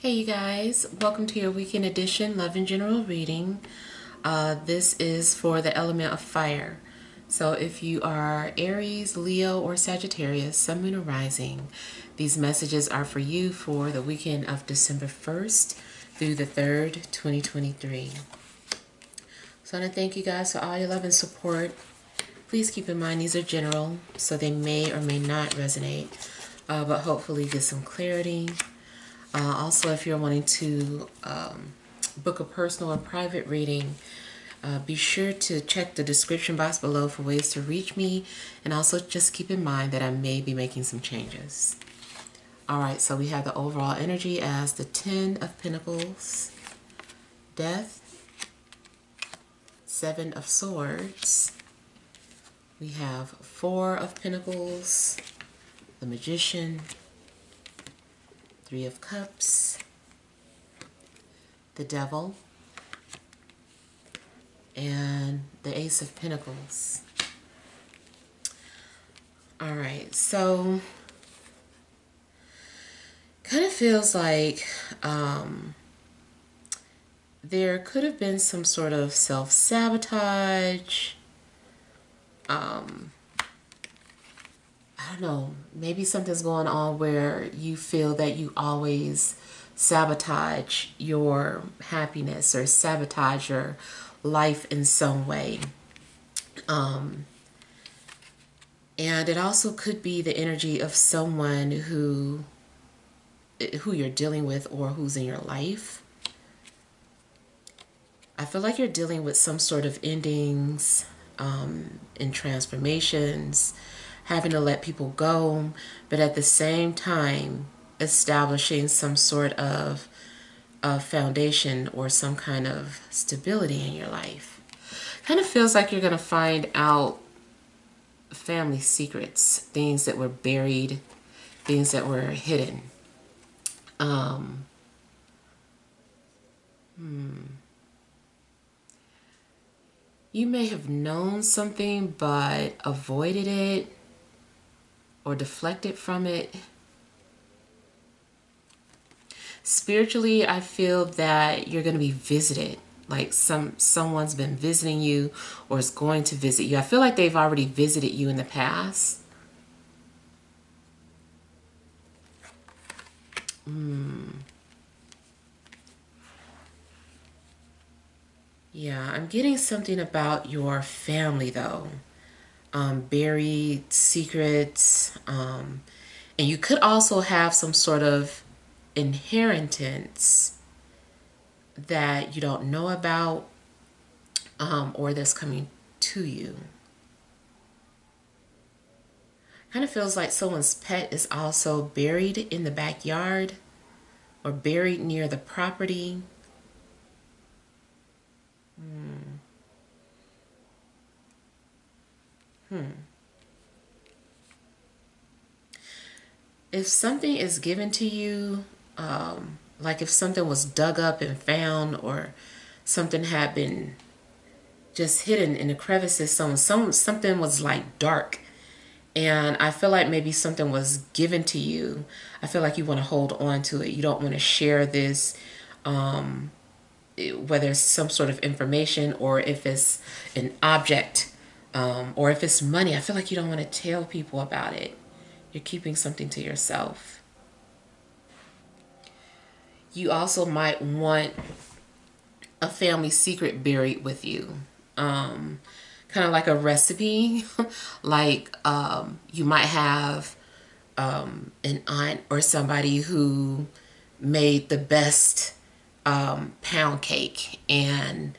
Hey you guys, welcome to your weekend edition Love and General reading. This is for the element of fire. So if you are Aries, Leo, or Sagittarius, Sun, Moon, or Rising, these messages are for you for the weekend of December 1st through the 3rd, 2023. So I want to thank you guys for all your love and support. Please keep in mind these are general, so they may or may not resonate, but hopefully get some clarity. Also, if you're wanting to book a personal or private reading, be sure to check the description box below for ways to reach me, and also just keep in mind that I may be making some changes. Alright, so we have the overall energy as the 10 of Pentacles, Death, 7 of Swords, we have 4 of Pentacles, the Magician, 3 of Cups, the Devil, and the Ace of Pentacles. Alright, so kind of feels like there could have been some sort of self-sabotage. I don't know, maybe something's going on where you feel that you always sabotage your happiness or sabotage your life in some way. And it also could be the energy of someone who you're dealing with or who's in your life. I feel like you're dealing with some sort of endings and transformations, having to let people go, but at the same time establishing some sort of foundation or some kind of stability in your life. Kind of feels like you're going to find out family secrets, things that were buried, things that were hidden. You may have known something but avoided it or deflected from it. Spiritually, I feel that you're going to be visited. Like someone's been visiting you or is going to visit you. I feel like they've already visited you in the past. Yeah, I'm getting something about your family though. Buried secrets. And you could also have some sort of inheritance that you don't know about, or that's coming to you. Kind of feels like someone's pet is also buried in the backyard or buried near the property. If something is given to you, like if something was dug up and found, or something had been just hidden in the crevices, something was like dark, and I feel like maybe something was given to you. I feel like you want to hold on to it. You don't want to share this, whether it's some sort of information or if it's an object, or if it's money. I feel like you don't want to tell people about it. You're keeping something to yourself. You also might want a family secret buried with you. Kind of like a recipe. Like you might have an aunt or somebody who made the best pound cake, and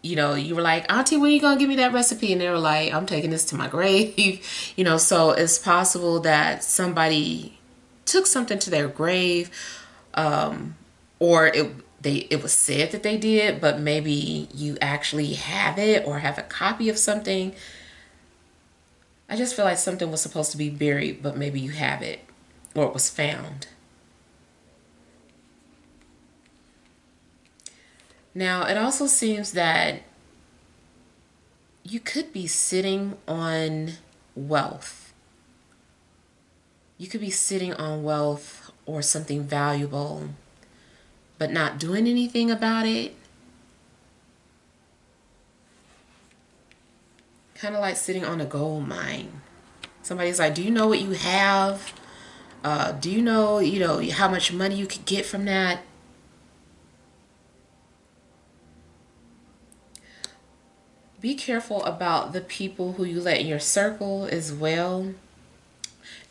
you were like, Auntie, when are you gonna give me that recipe? And they were like, I'm taking this to my grave. So it's possible that somebody took something to their grave, or it was said that they did, but maybe you actually have it or have a copy of something. I just feel like something was supposed to be buried, but maybe you have it, or it was found. Now, it also seems that you could be sitting on wealth. You could be sitting on wealth or something valuable. but not doing anything about it. Kind of like sitting on a gold mine. Somebody's like, do you know what you have? Do you know, how much money you could get from that? Be careful about the people who you let in your circle as well,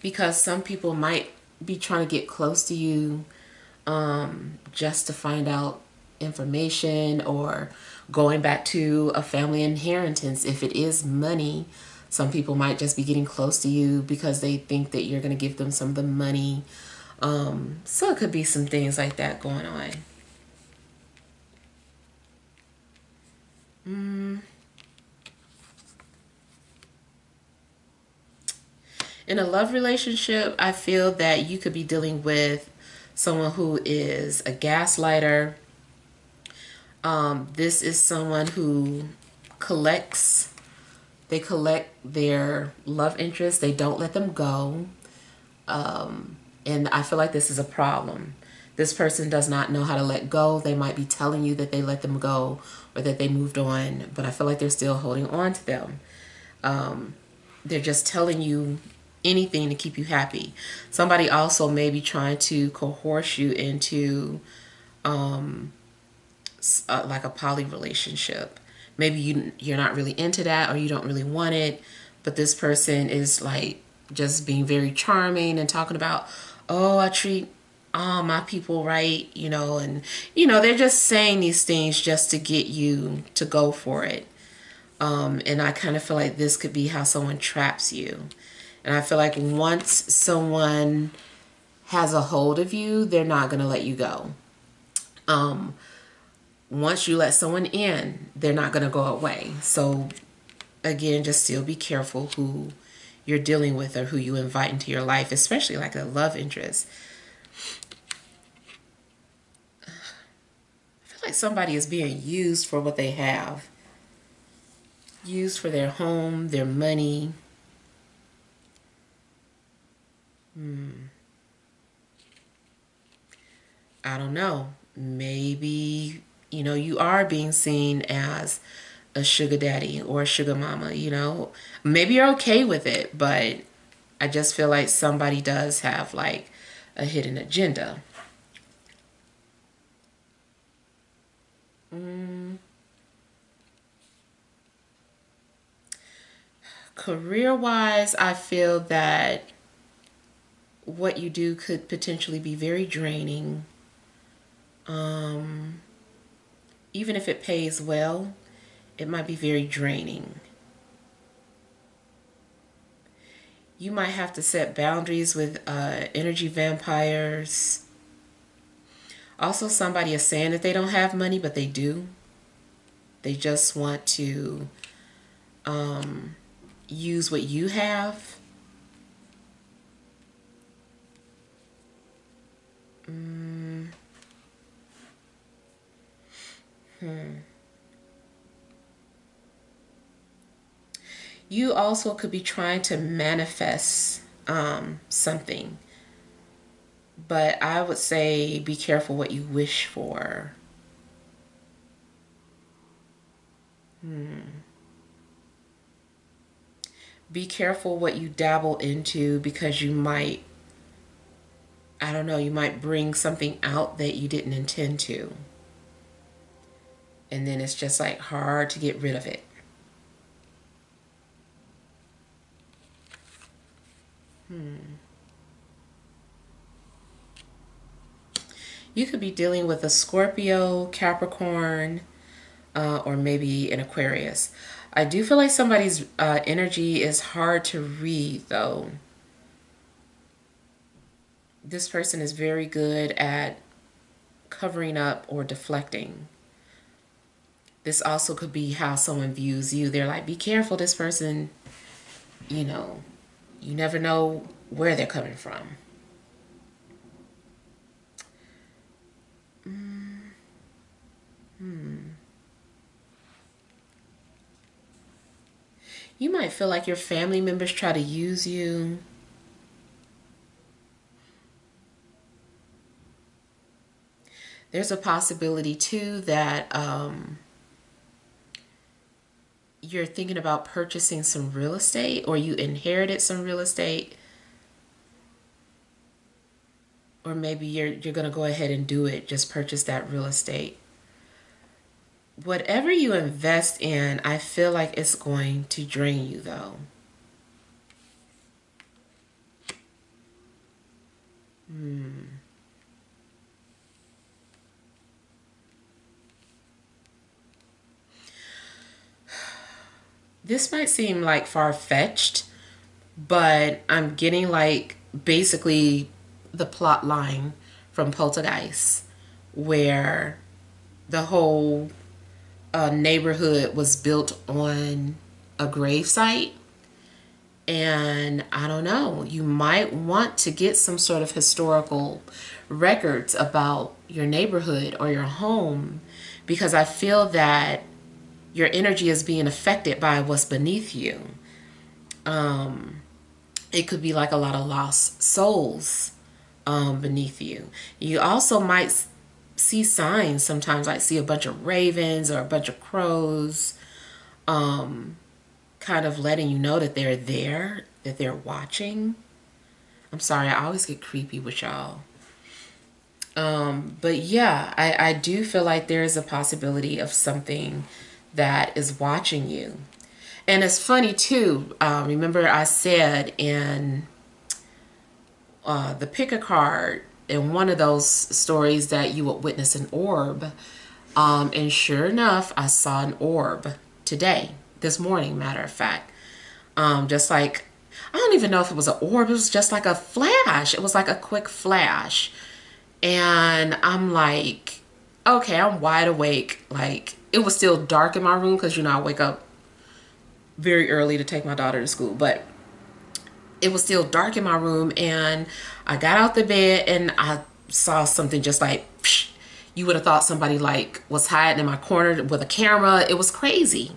because some people might be trying to get close to you just to find out information, or going back to a family inheritance. If it is money, some people might just be getting close to you because they think that you're going to give them some of the money. So it could be some things like that going on. In a love relationship, I feel that you could be dealing with someone who is a gaslighter. This is someone who collects, they collect their love interests. They don't let them go. And I feel like this is a problem. This person does not know how to let go. They might be telling you that they let them go or that they moved on, but I feel like they're still holding on to them. They're just telling you anything to keep you happy. Somebody also may be trying to coerce you into like a poly relationship. Maybe you're not really into that, or you don't really want it, but this person is like just being very charming and talking about, oh, I treat all my people right, and they're just saying these things just to get you to go for it. And I kind of feel like this could be how someone traps you. And I feel like once someone has a hold of you, they're not going to let you go. Once you let someone in, they're not going to go away. So again, just still be careful who you're dealing with or who you invite into your life, especially like a love interest. I feel like somebody is being used for what they have. Used for their home, their money. I don't know. Maybe, you are being seen as a sugar daddy or a sugar mama. Maybe you're okay with it, but I just feel like somebody does have like a hidden agenda. Career-wise, I feel that what you do could potentially be very draining. Even if it pays well, it might be very draining. You might have to set boundaries with energy vampires. Also, somebody is saying that they don't have money, but they do. They just want to use what you have. You also could be trying to manifest something. But I would say be careful what you wish for. Be careful what you dabble into, because you might, I don't know, you might bring something out that you didn't intend to. And then it's just like hard to get rid of it. You could be dealing with a Scorpio, Capricorn, or maybe an Aquarius. I do feel like somebody's energy is hard to read, though. This person is very good at covering up or deflecting. This also could be how someone views you. They're like, be careful, this person, you never know where they're coming from. You might feel like your family members try to use you. There's a possibility too that you're thinking about purchasing some real estate, or you inherited some real estate, or maybe you're going to go ahead and do it, just purchase that real estate. Whatever you invest in, I feel like it's going to drain you though. This might seem like far-fetched, but I'm getting like basically the plot line from Poltergeist, where the whole neighborhood was built on a grave site. And I don't know, you might want to get some sort of historical records about your neighborhood or your home, because I feel that your energy is being affected by what's beneath you. It could be like a lot of lost souls beneath you. You also might see signs sometimes, like see a bunch of ravens or a bunch of crows, kind of letting you know that they're there, that they're watching. I'm sorry, I always get creepy with y'all. But yeah, I do feel like there is a possibility of something that is watching you. And it's funny too. Remember I said in the pick a card, in one of those stories, that you would witness an orb. And sure enough, I saw an orb today, this morning, matter of fact. Just like, I don't even know if it was an orb. It was just like a flash. It was like a quick flash. And I'm like, okay, I'm wide awake. Like, it was still dark in my room because, you know, I wake up very early to take my daughter to school. But it was still dark in my room, and I got out the bed and I saw something just like, psh, you would have thought somebody like was hiding in my corner with a camera. It was crazy.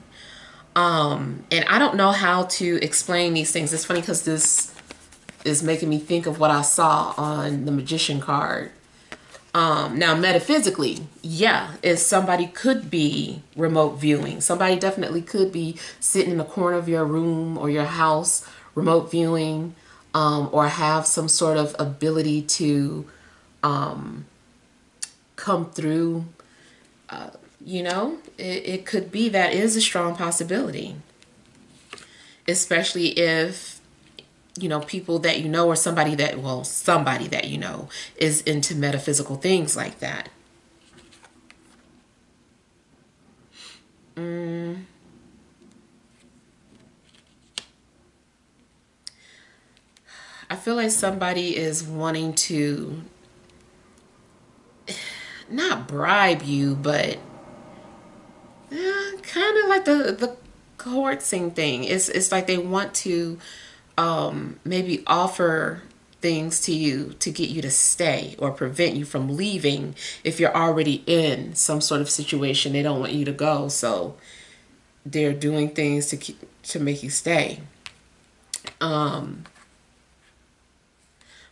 And I don't know how to explain these things. It's funny because this is making me think of what I saw on the Magician card. Now, metaphysically, yeah, if somebody could be remote viewing. Somebody definitely could be sitting in the corner of your room or your house, remote viewing, or have some sort of ability to come through. You know, it could be, that is a strong possibility. Especially if, you know, people that you know, or somebody that, well, somebody that you know is into metaphysical things like that. I feel like somebody is wanting to not bribe you, but kind of like the coercing thing. It's like they want to maybe offer things to you to get you to stay, or prevent you from leaving if you're already in some sort of situation. They don't want you to go, so they're doing things to make you stay.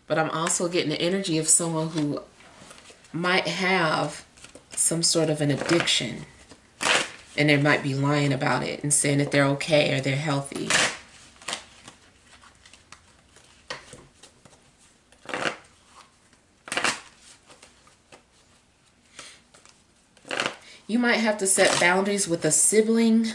But I'm also getting the energy of someone who might have some sort of an addiction, and they might be lying about it and saying that they're okay or they're healthy. You might have to set boundaries with a sibling.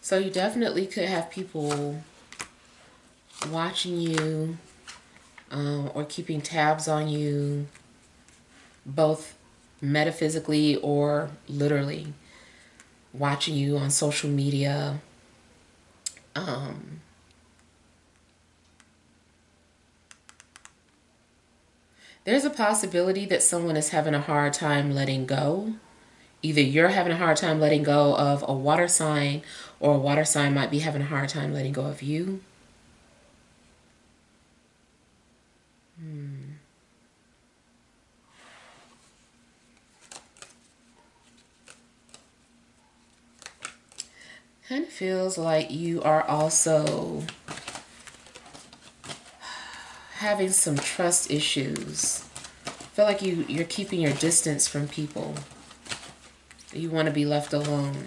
So you definitely could have people watching you, or keeping tabs on you, both metaphysically or literally watching you on social media. There's a possibility that someone is having a hard time letting go, Either you're having a hard time letting go of a water sign, or a water sign might be having a hard time letting go of you. Kind of feels like you are also having some trust issues. I feel like you're keeping your distance from people. You want to be left alone.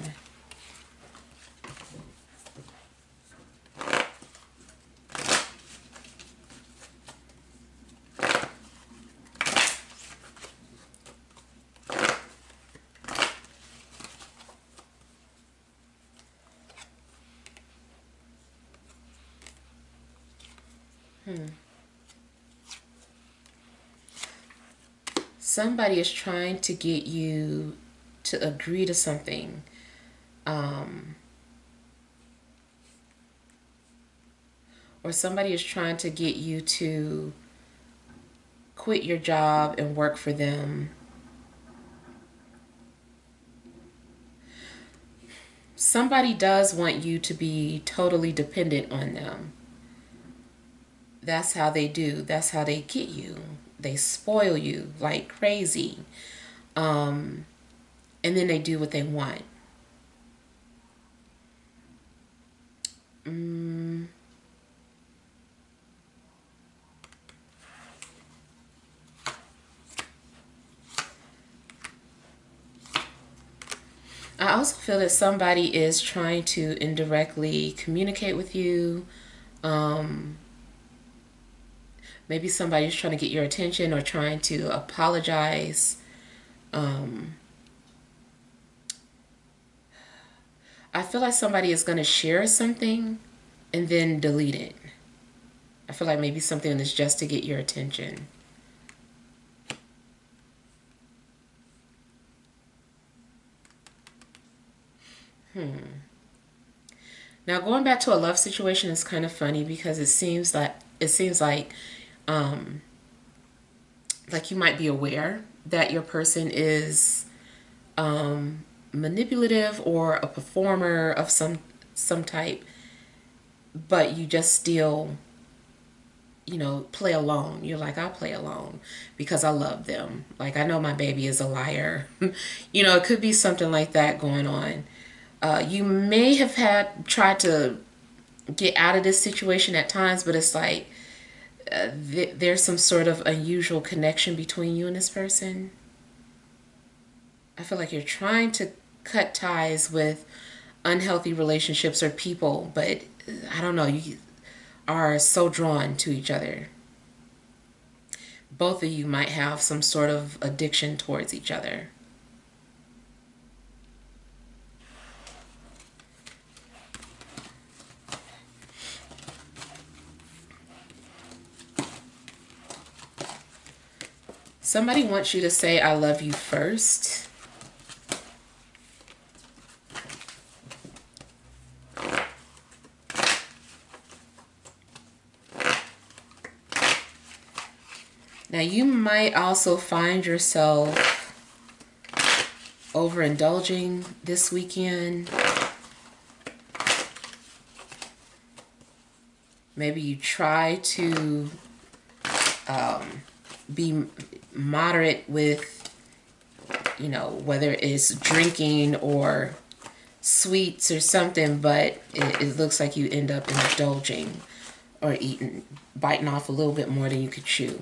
Somebody is trying to get you to agree to something. Or somebody is trying to get you to quit your job and work for them. Somebody does want you to be totally dependent on them. That's how they do. That's how they get you. They spoil you like crazy. And then they do what they want. I also feel that somebody is trying to indirectly communicate with you. Maybe somebody's trying to get your attention or trying to apologize. I feel like somebody is going to share something and then delete it. I feel like maybe something is just to get your attention. Now going back to a love situation is kind of funny because it seems like you might be aware that your person is manipulative or a performer of some type, but you just still, play along. You're like, I'll play along because I love them. Like, I know my baby is a liar. It could be something like that going on. You may have tried to get out of this situation at times, but it's like there's some sort of unusual connection between you and this person. I feel like you're trying to cut ties with unhealthy relationships or people, but I don't know, you are so drawn to each other. Both of you might have some sort of addiction towards each other. Somebody wants you to say, I love you first. Now, you might also find yourself overindulging this weekend. Maybe you try to be moderate with, whether it's drinking or sweets or something, but it looks like you end up indulging or biting off a little bit more than you could chew.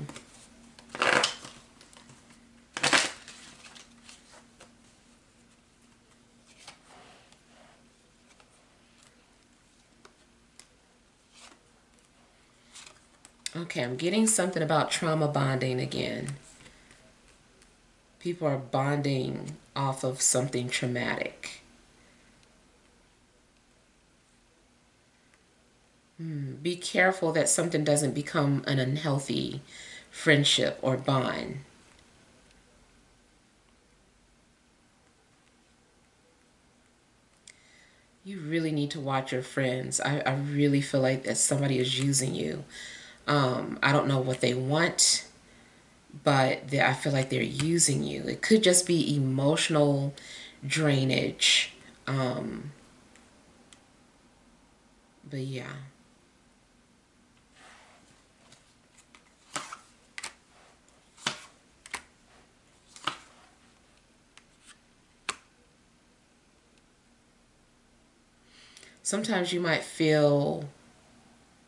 Okay, I'm getting something about trauma bonding again. People are bonding off of something traumatic. Be careful that something doesn't become an unhealthy friendship or bond. You really need to watch your friends. I really feel like that somebody is using you. I don't know what they want, but I feel like they're using you. It could just be emotional drainage. But yeah. Sometimes you might feel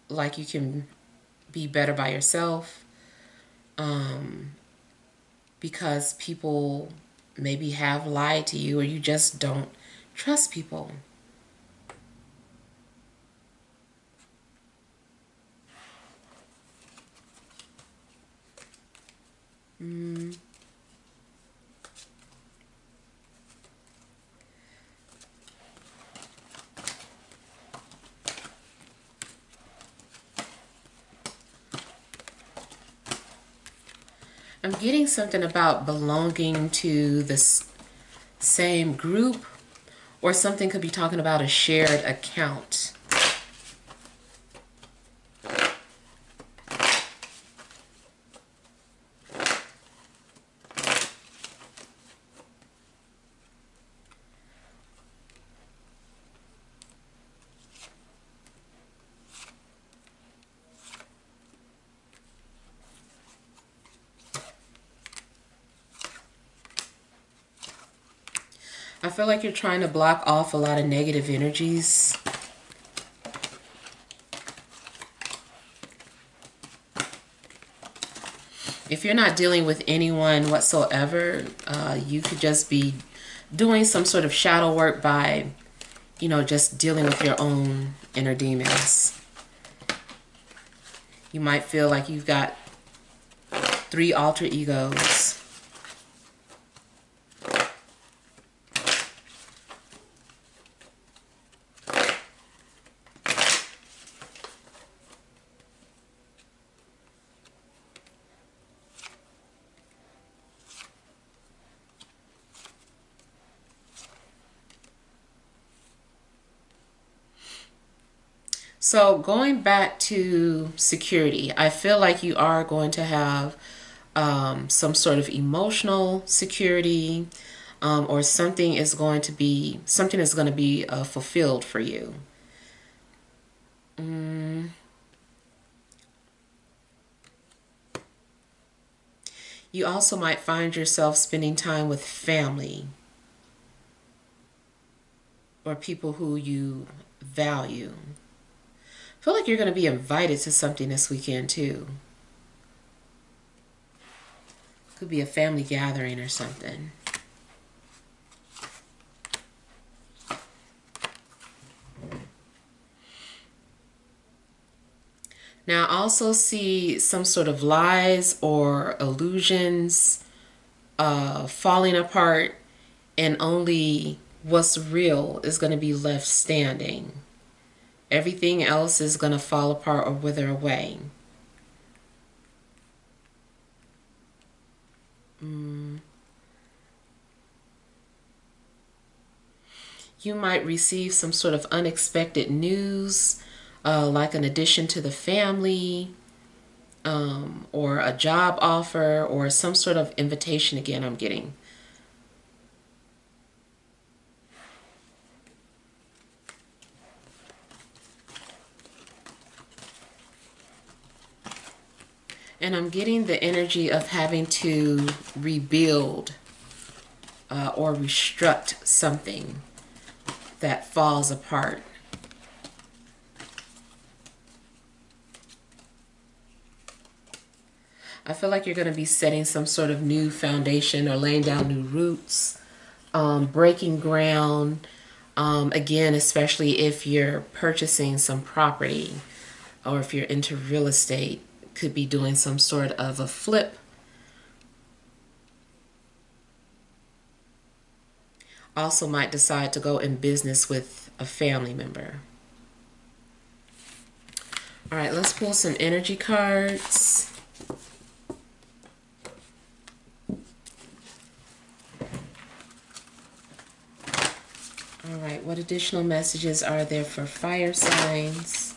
like you can be better by yourself, because people maybe have lied to you, or you just don't trust people. I'm getting something about belonging to this same group, or something could be talking about a shared account. I feel like you're trying to block off a lot of negative energies. If you're not dealing with anyone whatsoever, you could just be doing some sort of shadow work by, you know, just dealing with your own inner demons. You might feel like you've got 3 alter egos. So going back to security, I feel like you are going to have some sort of emotional security, or something is going to be fulfilled for you. You also might find yourself spending time with family or people who you value. I feel like you're going to be invited to something this weekend too. Could be a family gathering or something. Now I also see some sort of lies or illusions falling apart, and only what's real is going to be left standing. Everything else is going to fall apart or wither away. You might receive some sort of unexpected news, like an addition to the family, or a job offer, or some sort of invitation again I'm getting. And I'm getting the energy of having to rebuild or restruct something that falls apart. I feel like you're going to be setting some sort of new foundation or laying down new roots, breaking ground. Again, especially if you're purchasing some property, or if you're into real estate, could be doing some sort of a flip. Also might decide to go in business with a family member. All right, let's pull some energy cards. All right, what additional messages are there for fire signs?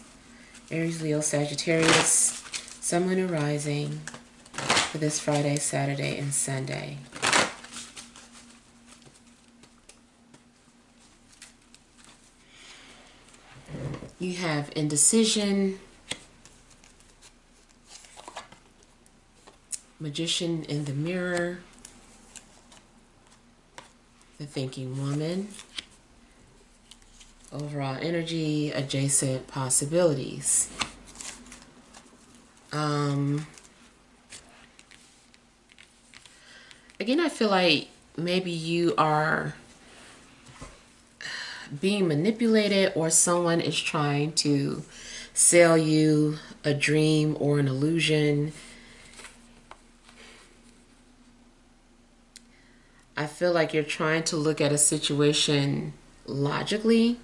Aries, Leo, Sagittarius, Sun, Moon, and Rising for this Friday, Saturday, and Sunday. You have indecision, Magician in the mirror, the thinking woman, overall energy, adjacent possibilities. Again, I feel like maybe you are being manipulated, or someone is trying to sell you a dream or an illusion. I feel like you're trying to look at a situation logically,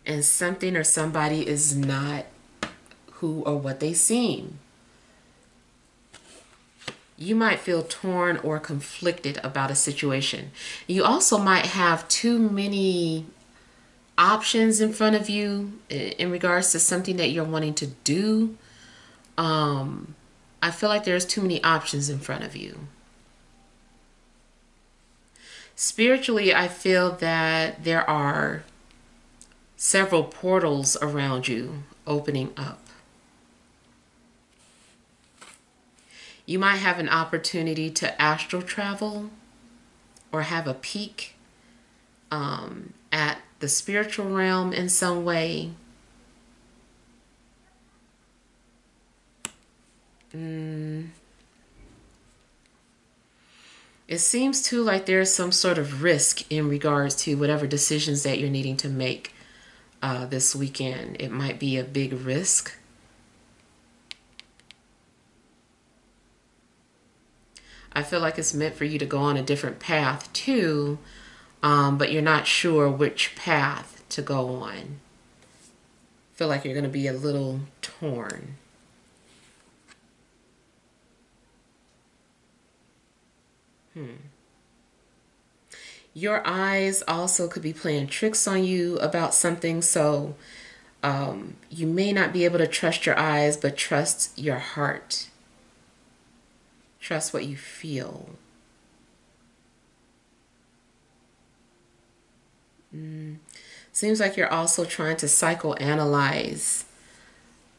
and something or somebody is not who or what they seem. You might feel torn or conflicted about a situation. You also might have too many options in front of you in regards to something that you're wanting to do. I feel like there's too many options in front of you. Spiritually, I feel that there are several portals around you opening up. You might have an opportunity to astral travel or have a peek at the spiritual realm in some way. It seems too like there's some sort of risk in regards to whatever decisions that you're needing to make this weekend. It might be a big risk. I feel like it's meant for you to go on a different path too, but you're not sure which path to go on. I feel like you're going to be a little torn. Your eyes also could be playing tricks on you about something, so you may not be able to trust your eyes, but trust your heart. Trust what you feel. Seems like you're also trying to psychoanalyze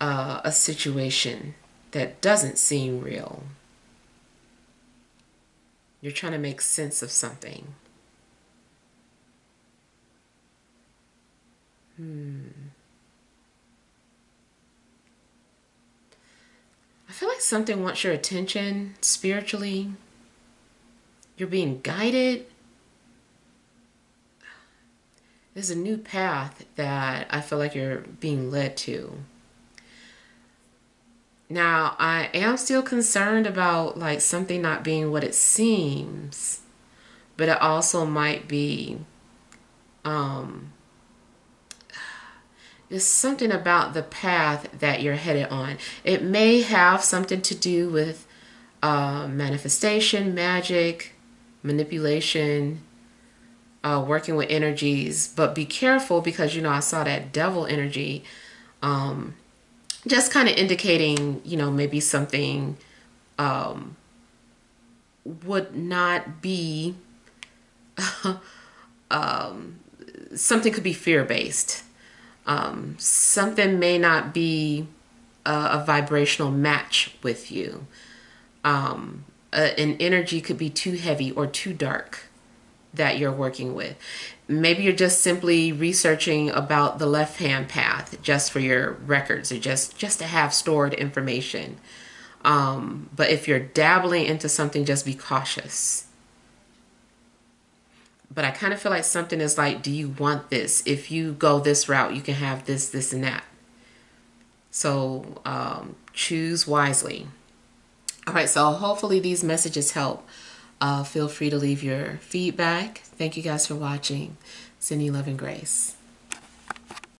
a situation that doesn't seem real. You're trying to make sense of something. I feel like something wants your attention spiritually. You're being guided. There's a new path that I feel like you're being led to. Now, I am still concerned about like something not being what it seems, but it also might be there's something about the path that you're headed on. It may have something to do with manifestation, magic, manipulation, working with energies, but be careful because, you know, I saw that devil energy, just kind of indicating, you know, maybe something would not be, something could be fear-based. Something may not be a vibrational match with you. An energy could be too heavy or too dark that you're working with. Maybe you're just simply researching about the left-hand path just for your records, or just to have stored information. But if you're dabbling into something, just be cautious. But I kind of feel like something is like, do you want this? If you go this route, you can have this, this, and that. So choose wisely. All right, so hopefully these messages help. Feel free to leave your feedback. Thank you guys for watching. Sending love and grace.